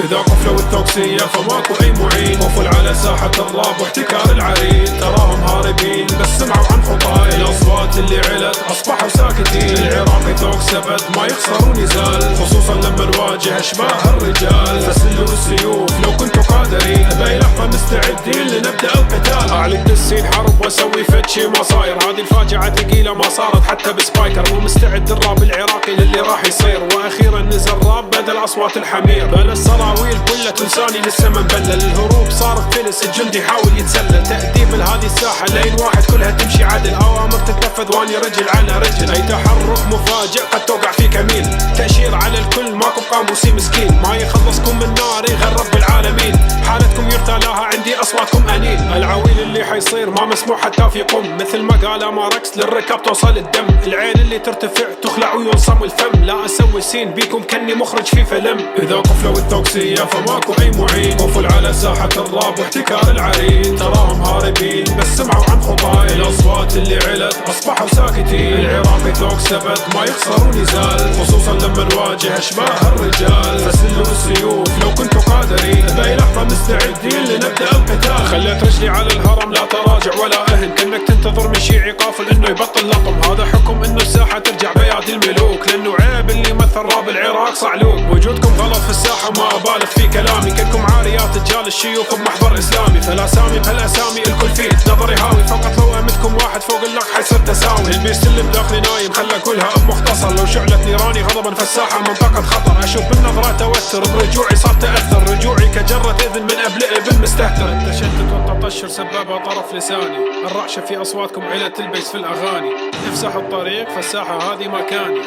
إذا قفلوا التوكسية فماكو أي معين، وفل على ساحة الراب واحتكار العرين. تراهم هاربين بس سمعوا عن خطاي، الأصوات اللي علت أصبحوا ساكتين. العراقي توكس أبد ما يخسر ونزال، خصوصا لما نواجه أشباه الرجال. فسلوا السيوف لو كنتوا قادرين، بأي لحظة مستعدين لنبدأ القتال. أعلن السين حرب وأسوي فتشي ما صاير، هذه الفاجعة ثقيلة ما صارت حتى بسبايكر. ومستعد الراب العراقي للي راح يصير، وأخيرا نزل راب بدل أصوات الحمير. بل السراويل كلها تنساني لسه مبلل، الهروب صار فلس الجندي يحاول يتسلل. تأديب لهذه الساحة لين واحد كلها تمشي عدل، أوامر تتنفذ واني رجل على رجل. أي تحرك مفاجئ قد توقع في كمين، تأشير على الكل ماكو قاموسي مسكين. ما يخلصكم من نار يغرب بالعالمين، حالتكم يرتلاها عندي أصواتكم أنين. العويل اللي حيصير ما مسموح حتى في قم، مثل ما قال ماركس للركاب توصل الدم. العين اللي ترتفع تخلع وينصم الفم، لا أسوي سين بيكم كني مخرج في فيلم. إذا قفلوا التوكسية فماكو أي معين، وفل على ساحة الراب واحتكار العرين. تراهم هاربين بس سمعوا عن خطاي، الأصوات اللي علت أصبحوا ساكتين. العراقي توكس أبد ما يخسر ونزال، خصوصا لما نواجه أشباه الرجال. فسلوا السيوف لو كنتوا قادرين، بأي لحظة مستعدين لنبدأ القتال. خليت رجلي على الهرم لا تراجع ولا أهن، كأنك تنتظر من شيعي قافل إنه يبطل لطم. هذا حكم إنه الساحة ترجع بيادي الملوك، لأنه عيب اللي مثل راب العراق صعلوك. وجودكم غلط في الساحة ما أبالغ في كلامي، كأنكم عاريات رجال الشيوخ بمحضر إسلامي. فالأسامي بهالأسامي الكل فيه نظري هاوي، فقط لو أمدكم واحد فوق اللق حيصير تساوي. اللي بيستلم داخلي نايم خلى كلها بمختصر، لو شعلت نيراني غضبا فالساحة منطقة خطر. أشوف بالنظرة توتر برجوعي صار تأثر، رجوعي كجرة إذن من أبلئ بالمستهتر. التشتت والتطشر سببها طرف لساني، الرعشة في أصواتكم علة تلبس في الأغاني. افسحوا الطريق فالساحة هذه مكاني.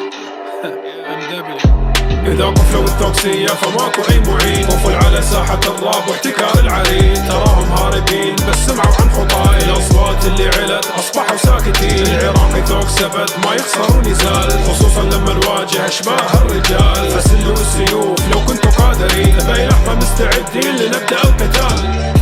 إذا قفلوا التوكسية فماكو أي معين، وفل على ساحة الراب واحتكار العرين. تراهم هاربين بس سمعوا عن خطاي، الأصوات اللي علت أصبحوا ساكتين. العراقي توكس أبد ما يخسر ونزال، خصوصا لما نواجه أشباه الرجال. فسلوا السيوف لو كنتوا قادرين، بأي لحظة مستعدين لنبدأ القتال.